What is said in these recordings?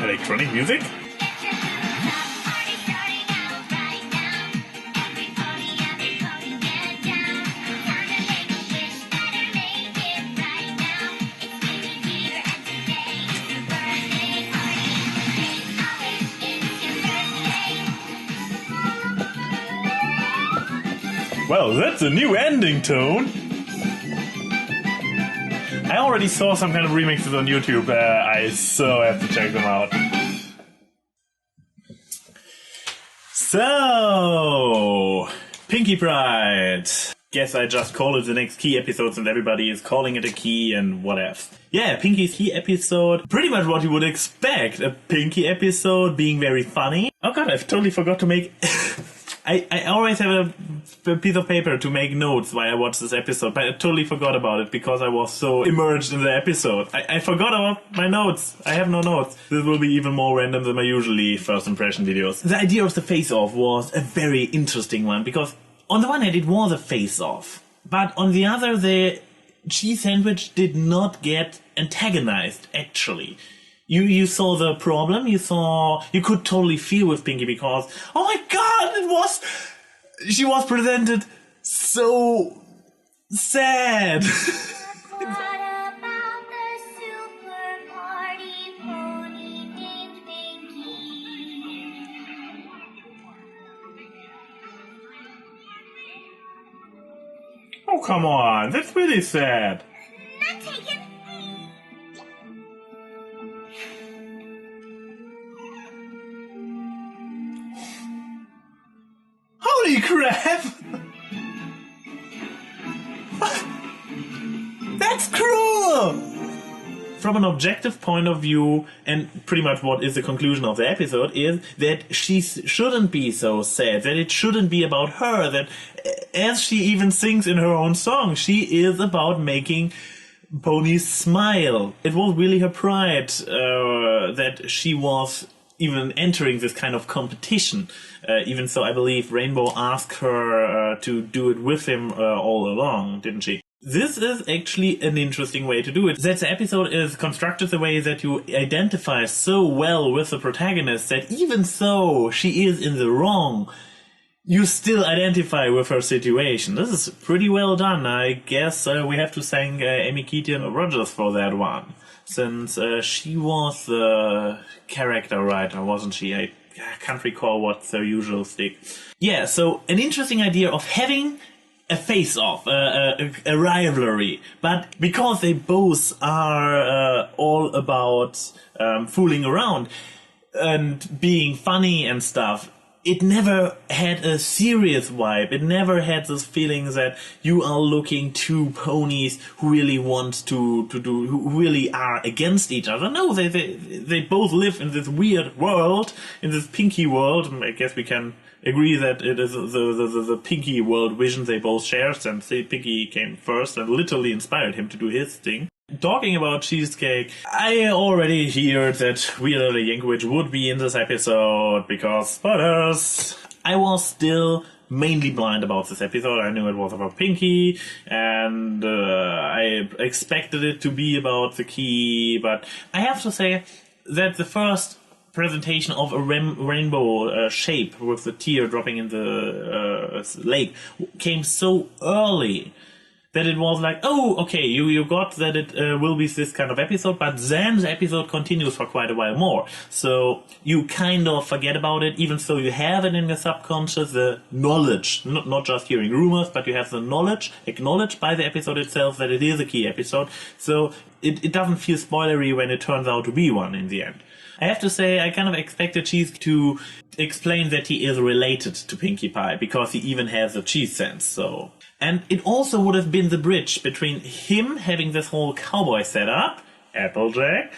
Electronic music? Well, that's a new ending tone. I already saw some kind of remixes on YouTube. I so have to check them out. So, Pinkie Pride. Guess I just call it the next key episode since everybody is calling it a key and what else. Yeah, Pinkie's key episode. Pretty much what you would expect. A Pinkie episode being very funny. Oh god, I totally forgot to make... I always have a piece of paper to make notes while I watch this episode, but I totally forgot about it because I was so immersed in the episode. I forgot about my notes. I have no notes. This will be even more random than my usually first impression videos. The idea of the face-off was a very interesting one because on the one hand it was a face-off, but on the other the cheese sandwich did not get antagonized actually. You saw the problem, you could totally feel with Pinkie because, oh my god, she was presented so sad. What about the super party pony named Pinkie? Oh, come on, that's really sad. Not taken. Holy crap! That's cruel! From an objective point of view, and pretty much what is the conclusion of the episode, is that she shouldn't be so sad, that it shouldn't be about her, that as she even sings in her own song, she is about making ponies smile. It was really her pride that she was even entering this kind of competition. Even so, I believe Rainbow asked her to do it with him all along, didn't she? This is actually an interesting way to do it. That the episode is constructed the way that you identify so well with the protagonist that even though she is in the wrong, you still identify with her situation. This is pretty well done. I guess we have to thank Amy Keaton Rogers for that one. Since she was the character writer, wasn't she? I can't recall what's her usual stick. Yeah, so an interesting idea of having a face-off, a rivalry, but because they both are all about fooling around and being funny and stuff, it never had a serious vibe. It never had this feeling that you are looking to ponies who really want to do, who really are against each other. No, they both live in this weird world, in this Pinkie world. I guess we can agree that it is the Pinkie world vision they both share, since Pinkie came first and literally inspired him to do his thing. Talking about cheesecake, I already heard that Weird Al Yankovic would be in this episode because spoilers. I was still mainly blind about this episode. I knew it was about Pinkie, and I expected it to be about the key, but I have to say that the first presentation of a rainbow shape with the tear dropping in the lake came so early that it was like, oh, okay, you got that it will be this kind of episode, but then the episode continues for quite a while more. So you kind of forget about it, even though you have it in your subconscious, the knowledge, not just hearing rumors, but you have the knowledge, acknowledged by the episode itself that it is a key episode. So it doesn't feel spoilery when it turns out to be one in the end. I have to say, I kind of expected Cheese to explain that he is related to Pinkie Pie, because he even has a cheese sense, so... And it also would have been the bridge between him having this whole cowboy setup, Applejack,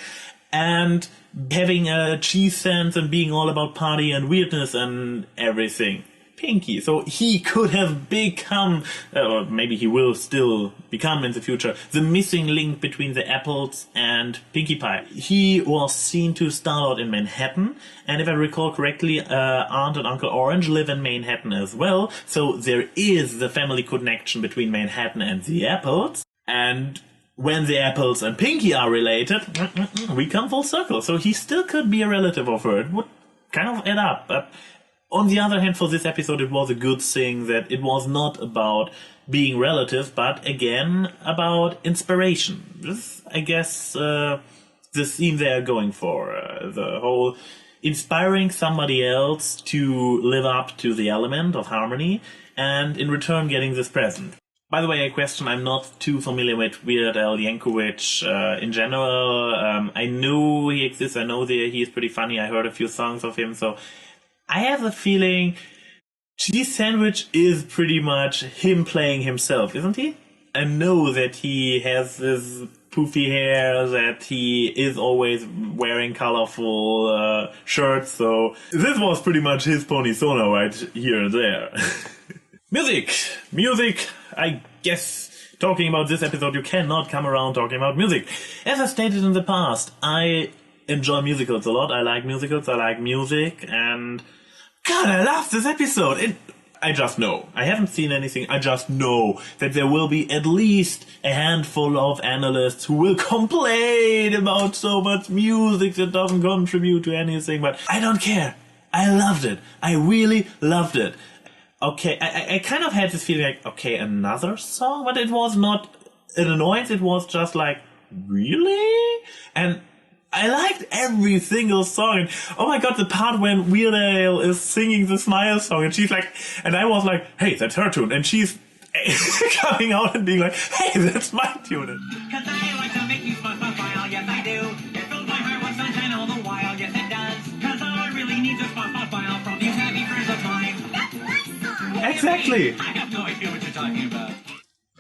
and having a cheese sense and being all about party and weirdness and everything, Pinkie. So he could have become, or maybe he will still become in the future, the missing link between the apples and Pinkie Pie. He was seen to start out in Manhattan, and if I recall correctly, Aunt and Uncle Orange live in Manhattan as well, so there is the family connection between Manhattan and the apples. And when the apples and Pinkie are related, we come full circle. So he still could be a relative of her. It would kind of add up. But on the other hand, for this episode, it was a good thing that it was not about being relatives, but again, about inspiration. This, I guess, the theme they are going for. The whole inspiring somebody else to live up to the element of harmony, and in return getting this present. By the way, a question, I'm not too familiar with Weird Al Yankovic in general. I know he exists, I know that he is pretty funny, I heard a few songs of him, so I have a feeling Cheese Sandwich is pretty much him playing himself, isn't he? I know that he has this poofy hair, that he is always wearing colorful shirts, so this was pretty much his persona right here and there. Music, I guess talking about this episode you cannot come around talking about music. As I stated in the past, I enjoy musicals a lot, I like musicals, I like music, and God, I love this episode! I just know. I haven't seen anything, I just know that there will be at least a handful of analysts who will complain about so much music that doesn't contribute to anything, but I don't care. I loved it. I really loved it. Okay, I kind of had this feeling like, okay, another song? But it was not an annoyance, it was just like, really? And I liked every single song. And oh my god, the part when Weird Al is singing the Smile song and she's like, and I was like, hey, that's her tune. And she's coming out and being like, hey, that's my tune. Cause I like to make you smile, yes I do. It fills my heart with sunshine all the while, yes it does. Cause all I really need is smile from these happy friends of mine. That's my song. Exactly. I have no idea what you're talking about.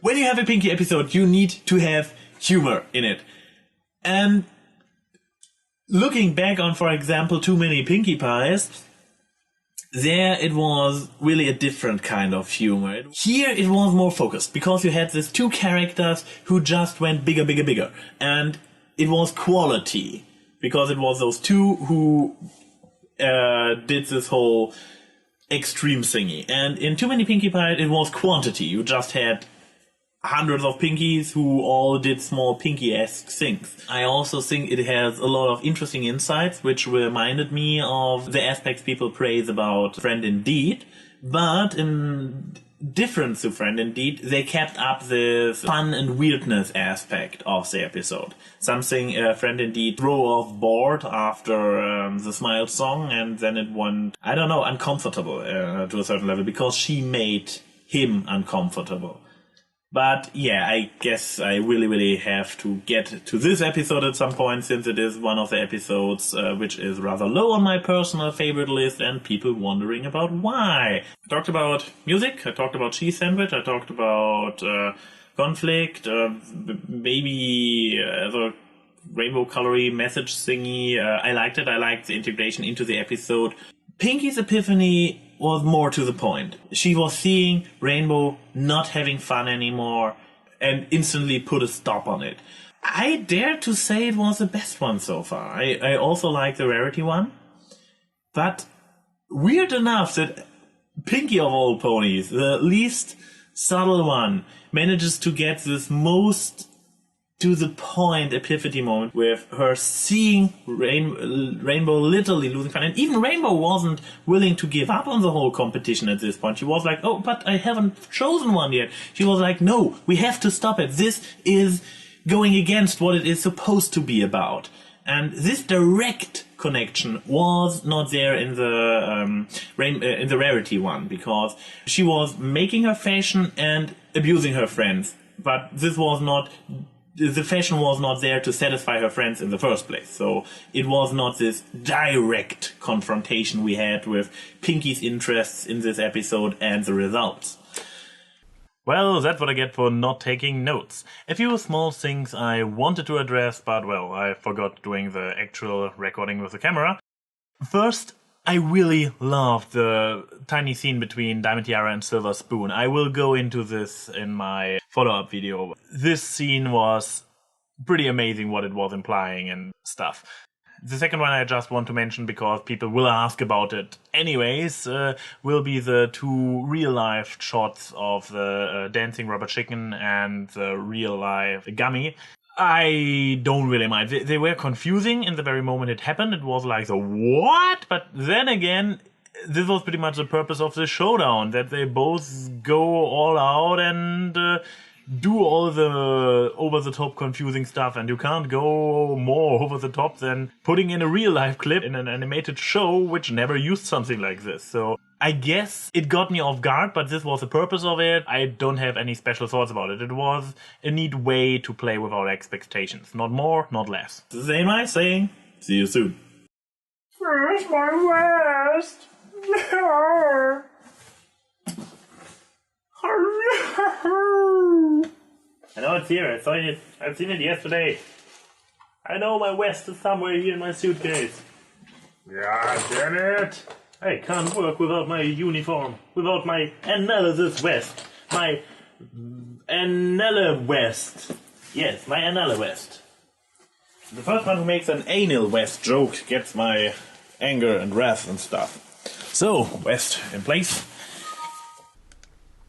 When you have a Pinkie episode, you need to have humor in it. And looking back on, for example, Too Many Pinkie Pies, there it was really a different kind of humor. Here it was more focused, because you had these two characters who just went bigger, bigger, bigger. And it was quality, because it was those two who did this whole extreme thingy. And in Too Many Pinkie Pies, it was quantity. You just had hundreds of Pinkies who all did small Pinkie-esque things. I also think it has a lot of interesting insights, which reminded me of the aspects people praise about Friend Indeed, but in difference to Friend Indeed, they kept up this fun and weirdness aspect of the episode. Something Friend Indeed threw off board after the Smile song, and then it went, I don't know, uncomfortable to a certain level, because she made him uncomfortable. But yeah, I guess I really have to get to this episode at some point, since it is one of the episodes which is rather low on my personal favorite list, and people wondering about why. I talked about music, I talked about Cheese Sandwich, I talked about conflict, maybe the rainbow colory message thingy. I liked it, I liked the integration into the episode. Pinkie's epiphany was more to the point. She was seeing Rainbow not having fun anymore and instantly put a stop on it. I dare to say it was the best one so far. I also like the Rarity one. But weird enough that Pinkie of all ponies, the least subtle one, manages to get this most to the point epiphany moment with her seeing Rainbow literally losing fun. And even Rainbow wasn't willing to give up on the whole competition at this point. She was like, oh, but I haven't chosen one yet. She was like, no, we have to stop it. This is going against what it is supposed to be about. And this direct connection was not there in the Rarity one, because she was making her fashion and abusing her friends. But this was not... The fashion was not there to satisfy her friends in the first place, so it was not this direct confrontation we had with Pinkie's interests in this episode and the results. Well, that's what I get for not taking notes. A few small things I wanted to address, but well, I forgot doing the actual recording with the camera. First, I really loved the tiny scene between Diamond Tiara and Silver Spoon. I will go into this in my follow-up video. This scene was pretty amazing, what it was implying and stuff. The second one I just want to mention because people will ask about it anyways, will be the 2 real-life shots of the dancing rubber chicken and the real-life gummy. I don't really mind. They were confusing in the very moment it happened. It was like, what? But then again, this was pretty much the purpose of the showdown, that they both go all out and do all the over-the-top confusing stuff, and you can't go more over-the-top than putting in a real-life clip in an animated show which never used something like this. So I guess it got me off guard, but this was the purpose of it. I don't have any special thoughts about it. It was a neat way to play with our expectations. Not more, not less. This is AnY saying, see you soon. Where's my West? I know it's here. I've seen it yesterday. I know my West is somewhere here in my suitcase. Yeah, damn it! I can't work without my uniform, without my analysis vest, my anal vest. Yes, my anal vest. The first one who makes an anal vest joke gets my anger and wrath and stuff. So, vest in place.